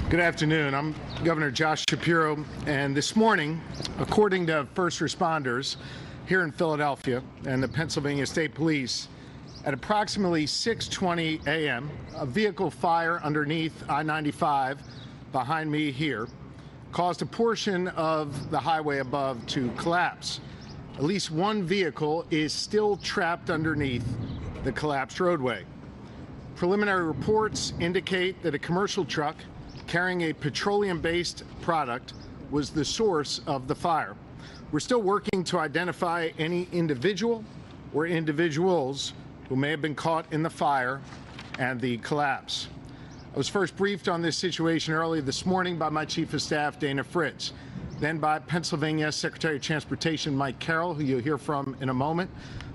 Good afternoon. I'm Governor Josh Shapiro, and this morning, according to first responders here in Philadelphia and the Pennsylvania State Police, at approximately 6:20 a.m., a vehicle fire underneath I-95 behind me here caused a portion of the highway above to collapse. At least one vehicle is still trapped underneath the collapsed roadway. Preliminary reports indicate that a commercial truck carrying a petroleum-based product was the source of the fire. We're still working to identify any individual or individuals who may have been caught in the fire and the collapse. I was first briefed on this situation early this morning by my Chief of Staff, Dana Fritz, then by Pennsylvania Secretary of Transportation Mike Carroll, who you'll hear from in a moment,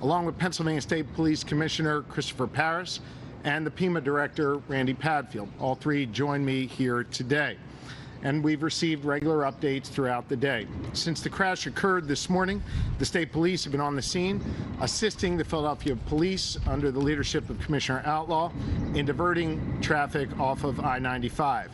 along with Pennsylvania State Police Commissioner Christopher Parris, and the PEMA Director, Randy Padfield. All three join me here today. And we've received regular updates throughout the day. Since the crash occurred this morning, the state police have been on the scene, assisting the Philadelphia police under the leadership of Commissioner Outlaw in diverting traffic off of I-95.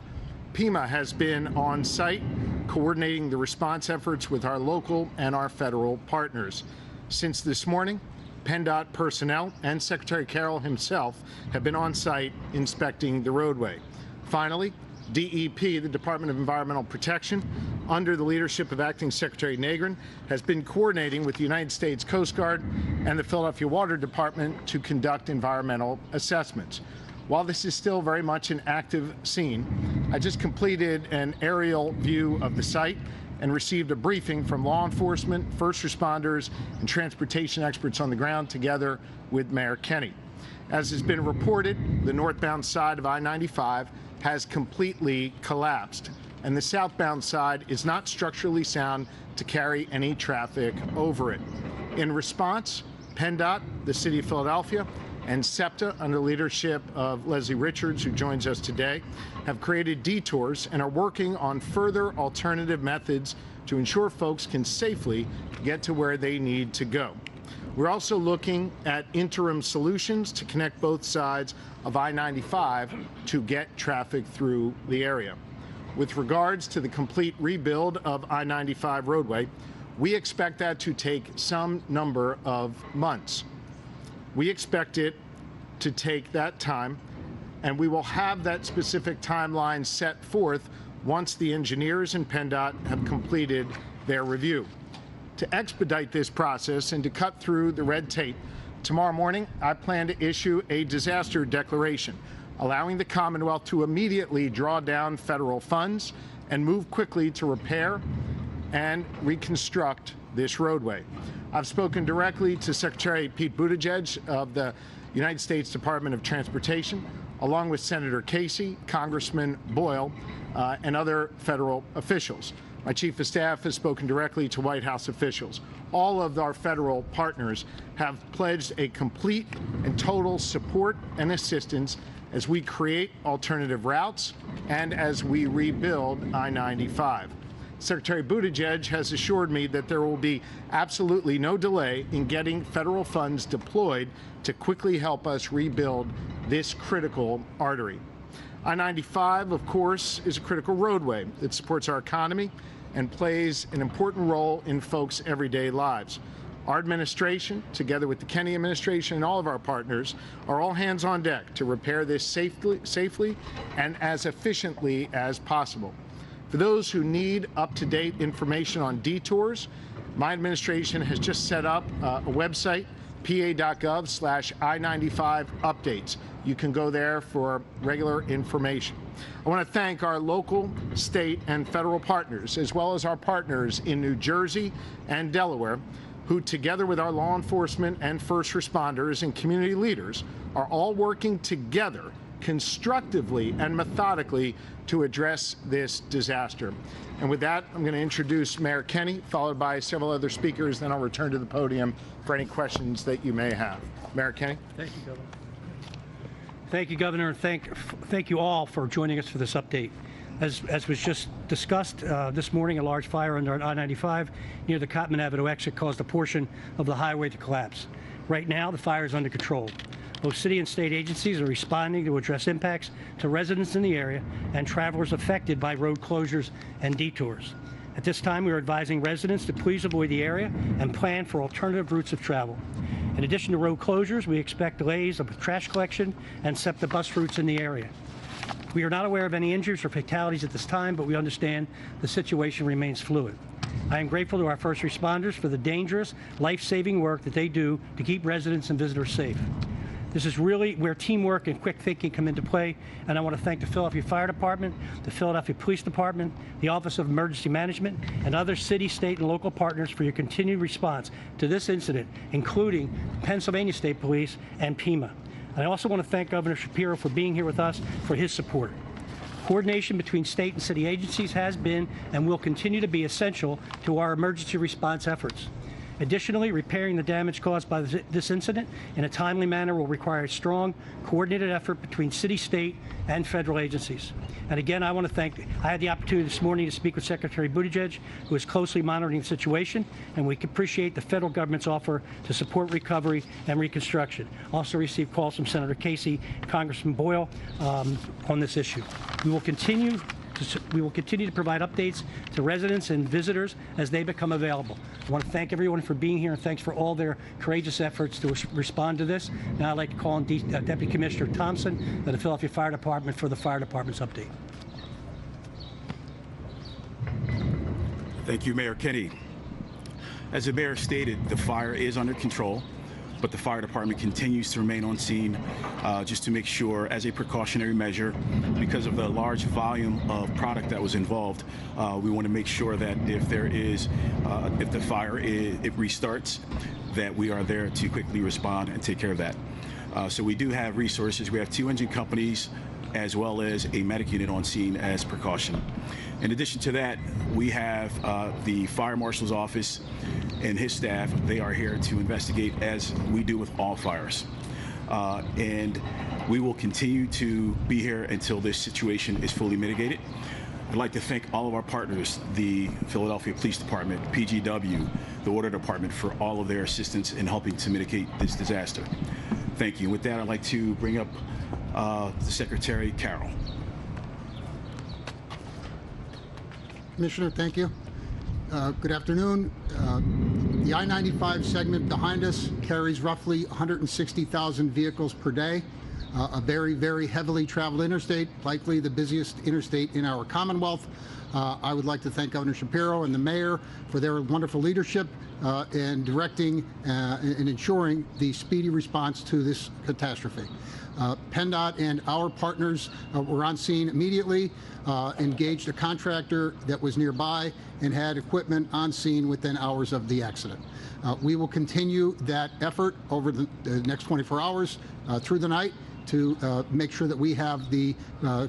PEMA has been on site, coordinating the response efforts with our local and our federal partners. Since this morning, PennDOT personnel and Secretary Carroll himself have been on site inspecting the roadway. Finally, DEP, the Department of Environmental Protection, under the leadership of Acting Secretary Negrin, has been coordinating with the United States Coast Guard and the Philadelphia Water Department to conduct environmental assessments. While this is still very much an active scene, I just completed an aerial view of the site and received a briefing from law enforcement, first responders, and transportation experts on the ground, together with Mayor Kenney. As has been reported, the northbound side of I-95 has completely collapsed, and the southbound side is not structurally sound to carry any traffic over it. In response, PennDOT, the City of Philadelphia, and SEPTA, under leadership of Leslie Richards, who joins us today, have created detours and are working on further alternative methods to ensure folks can safely get to where they need to go. We're also looking at interim solutions to connect both sides of I-95 to get traffic through the area. With regards to the complete rebuild of I-95 roadway, we expect that to take some number of months. We expect it to take that time, and we will have that specific timeline set forth once the engineers in PennDOT have completed their review. To expedite this process and to cut through the red tape, tomorrow morning I plan to issue a disaster declaration, allowing the Commonwealth to immediately draw down federal funds and move quickly to repair and reconstruct this roadway. I've spoken directly to Secretary Pete Buttigieg of the United States Department of Transportation, along with Senator Casey, Congressman Boyle, and other federal officials. My Chief of Staff has spoken directly to White House officials. All of our federal partners have pledged a complete and total support and assistance as we create alternative routes and as we rebuild I-95. Secretary Buttigieg has assured me that there will be absolutely no delay in getting federal funds deployed to quickly help us rebuild this critical artery. I-95, of course, is a critical roadway that supports our economy and plays an important role in folks' everyday lives. Our administration, together with the Kenney administration and all of our partners, are all hands on deck to repair this safely and as efficiently as possible. For those who need up-to-date information on detours, my administration has just set up a website, pa.gov/I-95 updates. You can go there for regular information. I want to thank our local, state, and federal partners, as well as our partners in New Jersey and Delaware, who, together with our law enforcement and first responders and community leaders, are all working together constructively and methodically to address this disaster. And with that, I'm going to introduce Mayor Kenney, followed by several other speakers. Then I'll return to the podium for any questions that you may have. Mayor Kenney. Thank you, Governor. Thank you, Governor. Thank you all for joining us for this update. As was just discussed this morning, a large fire under I-95 near the Cottman Avenue exit caused a portion of the highway to collapse. Right now, the fire is under control. Both city and state agencies are responding to address impacts to residents in the area and travelers affected by road closures and detours. At this time, we are advising residents to please avoid the area and plan for alternative routes of travel. In addition to road closures, we expect delays of trash collection and SEPTA bus routes in the area. We are not aware of any injuries or fatalities at this time, but we understand the situation remains fluid. I am grateful to our first responders for the dangerous, life-saving work that they do to keep residents and visitors safe. This is really where teamwork and quick thinking come into play, and I want to thank the Philadelphia Fire Department, the Philadelphia Police Department, the Office of Emergency Management, and other city, state, and local partners for your continued response to this incident, including Pennsylvania State Police and PEMA. And I also want to thank Governor Shapiro for being here with us for his support. Coordination between state and city agencies has been and will continue to be essential to our emergency response efforts. Additionally, repairing the damage caused by this incident in a timely manner will require a strong, coordinated effort between city, state, and federal agencies. And again, I want to thank, I had the opportunity this morning to speak with Secretary Buttigieg, who is closely monitoring the situation, and we appreciate the federal government's offer to support recovery and reconstruction. Also received calls from Senator Casey, Congressman Boyle on this issue. We will continue to provide updates to residents and visitors as they become available. I want to thank everyone for being here, and thanks for all their courageous efforts to respond to this. Now I'd like to call on Deputy Commissioner Thompson of the Philadelphia Fire Department for the Fire Department's update. Thank you, Mayor Kenney. As the mayor stated, the fire is under control, but the fire department continues to remain on scene just to make sure, as a precautionary measure, because of the large volume of product that was involved, we want to make sure that if the fire it restarts, that we are there to quickly respond and take care of that. So we do have resources. We have 2 engine companies as well as a medic unit on scene as precaution. In addition to that, we have the fire marshal's office and his staff. They are here to investigate, as we do with all fires. And we will continue to be here until this situation is fully mitigated. I'd like to thank all of our partners, the Philadelphia Police Department, PGW, the Water Department, for all of their assistance in helping to mitigate this disaster. Thank you. With that, I'd like to bring up the Secretary Carroll. Commissioner, thank you. Good afternoon. The I-95 segment behind us carries roughly 160,000 vehicles per day. A very, very heavily traveled interstate, likely the busiest interstate in our Commonwealth. I would like to thank Governor Shapiro and the mayor for their wonderful leadership in directing and ensuring the speedy response to this catastrophe. PennDOT and our partners were on scene immediately, engaged a contractor that was nearby, and had equipment on scene within hours of the accident. We will continue that effort over the next 24 hours through the night to make sure that we have the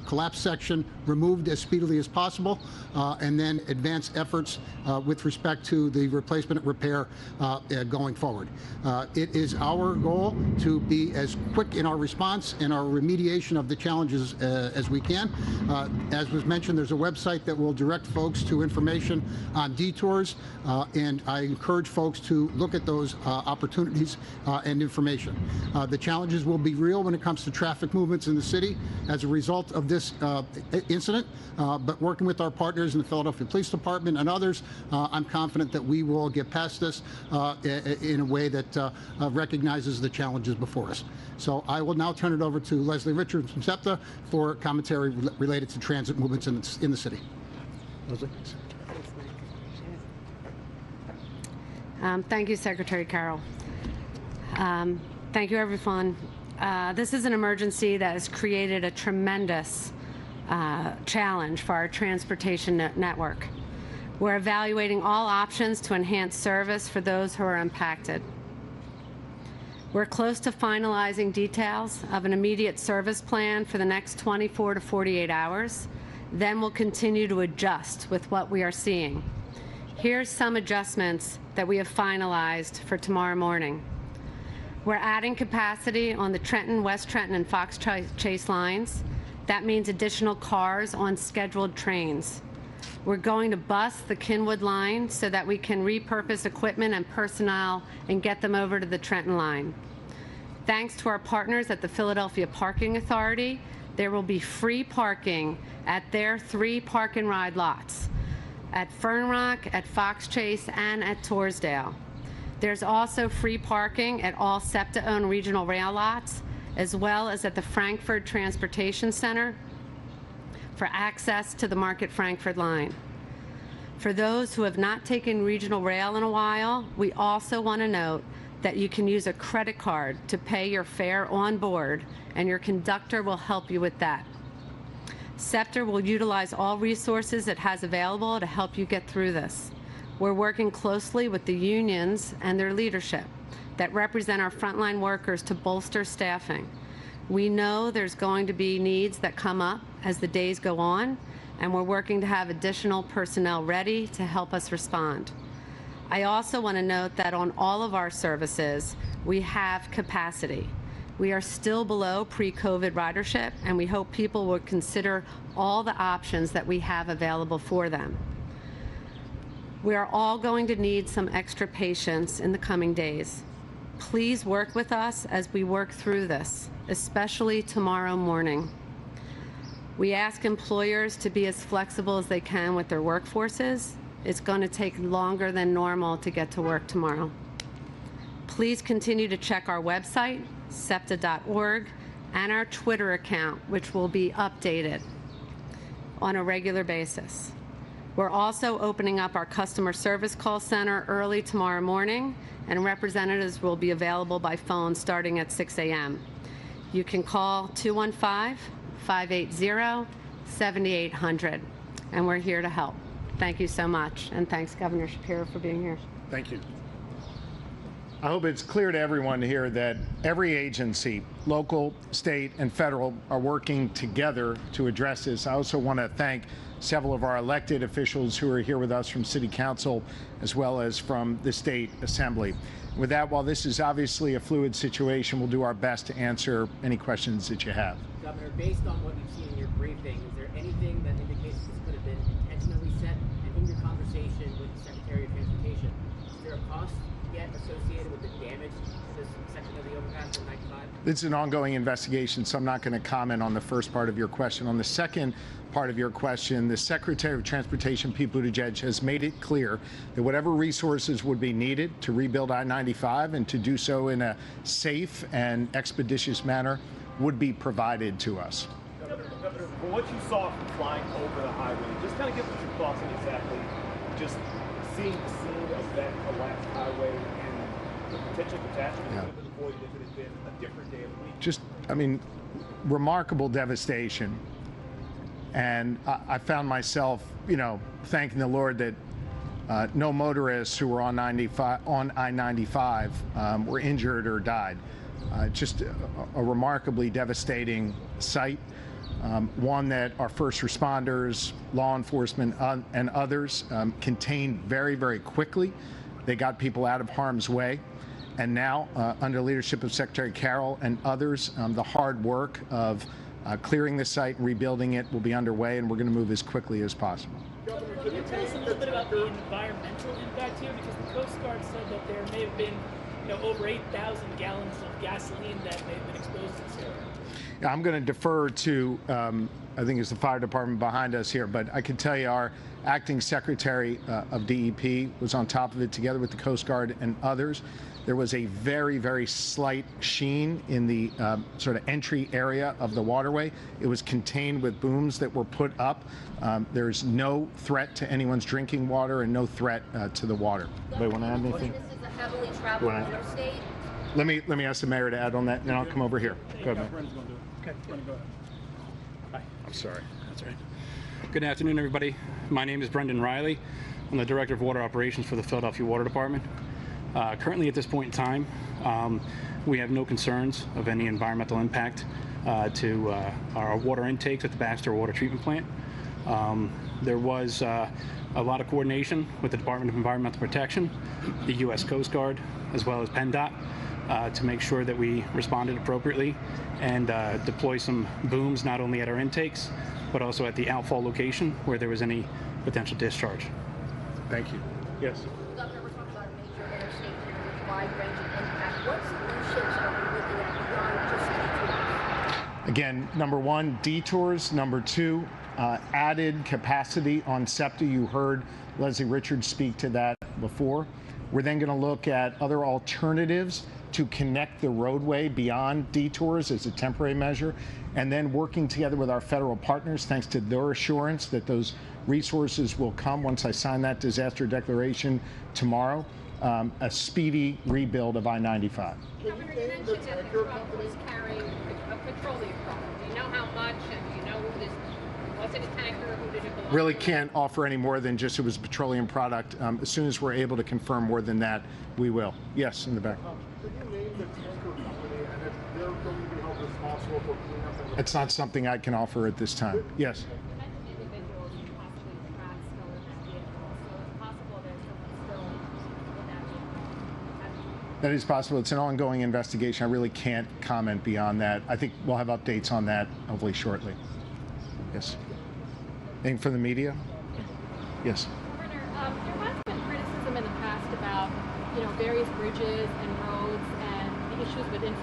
collapse section removed as speedily as possible, and then advance efforts with respect to the replacement and repair going forward. It is our goal to be as quick in our response and our remediation of the challenges as we can. As was mentioned, there's a website that will direct folks to information on detours, and I encourage folks to look at those opportunities and information. The challenges will be real when it comes to traffic movements in the city as a result of this incident, but working with our partners in the Philadelphia Police Department and others, I'm confident that we will get past this in a way that recognizes the challenges before us. So I will now turn it over to Leslie Richards from SEPTA for commentary related to transit movements in the city. Leslie. Thank you, Secretary Carroll. Thank you, everyone. This is an emergency that has created a tremendous challenge for our transportation network. We're evaluating all options to enhance service for those who are impacted. We're close to finalizing details of an immediate service plan for the next 24 to 48 hours. Then we'll continue to adjust with what we are seeing. Here's some adjustments that we have finalized for tomorrow morning. We're adding capacity on the Trenton, West Trenton, and Fox Chase lines. That means additional cars on scheduled trains. We're going to bus the Kinwood line so that we can repurpose equipment and personnel and get them over to the Trenton line. Thanks to our partners at the Philadelphia Parking Authority, there will be free parking at their 3 park and ride lots, at Fern Rock, at Fox Chase, and at Torresdale. There's also free parking at all SEPTA-owned regional rail lots, as well as at the Frankfurt Transportation Center for access to the Market Frankfurt line. For those who have not taken regional rail in a while, we also want to note that you can use a credit card to pay your fare on board, and your conductor will help you with that. SEPTA will utilize all resources it has available to help you get through this. We're working closely with the unions and their leadership that represent our frontline workers to bolster staffing. We know there's going to be needs that come up as the days go on, and we're working to have additional personnel ready to help us respond. I also want to note that on all of our services, we have capacity. We are still below pre-COVID ridership, and we hope people will consider all the options that we have available for them. We are all going to need some extra patience in the coming days. Please work with us as we work through this, especially tomorrow morning. We ask employers to be as flexible as they can with their workforces. It's going to take longer than normal to get to work tomorrow. Please continue to check our website, SEPTA.org, and our Twitter account, which will be updated on a regular basis. We're also opening up our customer service call center early tomorrow morning, and representatives will be available by phone starting at 6 a.m. You can call 215-580-7800, and we're here to help. Thank you so much, and thanks, Governor Shapiro, for being here. Thank you. I hope it's clear to everyone here that every agency, local, state, and federal, are working together to address this. I also want to thank several of our elected officials who are here with us from City Council as well as from the State Assembly. With that, while this is obviously a fluid situation, we'll do our best to answer any questions that you have. Governor, based on what you've seen in your briefing, is there anything that indicates this could have been intentionally set? And in your conversation with the Secretary of Transportation, is there a cost yet associated with the damage to this section of the overpass on 95? It's an ongoing investigation, so I'm not going to comment on the first part of your question. On the second part of your question, the Secretary of Transportation, Pete Buttigieg, has made it clear that whatever resources would be needed to rebuild I-95 and to do so in a safe and expeditious manner would be provided to us. Governor, from what you saw from flying over the highway, just kind of give us your thoughts on exactly just seeing the scene of that collapsed highway and the potential catastrophe that would have been avoided if it had been a different day of the week. Just, I mean, remarkable devastation. And I found myself, you know, thanking the Lord that no motorists who were on I-95 were injured or died. Just a remarkably devastating sight. One that our first responders, law enforcement, and others contained very, very quickly. They got people out of harm's way. And now, under leadership of Secretary Carroll and others, the hard work of clearing the site and rebuilding it will be underway, and we're going to move as quickly as possible. Governor, can you tell us a little bit about the environmental impact here? Because the Coast Guard said that there may have been, over 8,000 gallons of gasoline that may have been exposed to this area. Yeah, I'm going to defer to, I think it's the fire department behind us here, but I can tell you our acting secretary of DEP was on top of it together with the Coast Guard and others. There was a very, very slight sheen in the sort of entry area of the waterway. It was contained with booms that were put up. There's no threat to anyone's drinking water and no threat to the water. Anybody want to add anything? This is a heavily traveled interstate. Let me ask the mayor to add on that, and then I'll come over here. Go ahead, Mayor. Okay, go ahead. Hi. I'm sorry. That's all right. Good afternoon, everybody. My name is Brendan Riley. I'm the Director of Water Operations for the Philadelphia Water Department. Currently, at this point in time, we have no concerns of any environmental impact to our water intakes at the Baxter Water Treatment Plant. There was a lot of coordination with the Department of Environmental Protection, the U.S. Coast Guard, as well as PennDOT to make sure that we responded appropriately and deploy some booms not only at our intakes, but also at the outfall location where there was any potential discharge. Thank you. Yes. Governor, we're talking about a major interstate here with wide-ranging impact. What solutions are we looking at Again, number one, detours. Number two, added capacity on SEPTA. You heard Leslie Richards speak to that before. We're then going to look at other alternatives to connect the roadway beyond detours as a temporary measure, and then working together with our federal partners, thanks to their assurance that those resources will come once I sign that disaster declaration tomorrow, a speedy rebuild of I-95. Governor, you mentioned that the truck was carrying a petroleum product. Do you know how much, and do you know who this, was it a tanker, who did it belong to? Really can't offer any more than just it was a petroleum product. As soon as we're able to confirm more than that, we will. Yes, in the back. Could you name the tanker company and if they're going to be held responsible for cleanup? And It's not something I can offer at this time. Yes. You mentioned individuals you possibly tracked still in that vehicle, so it's possible there's someone still in that vehicle. That is possible. It's an ongoing investigation. I really can't comment beyond that. I think we'll have updates on that hopefully shortly. Yes. Anything from the media? Yes. Governor, there has been criticism in the past about, various bridges and roads and the issues with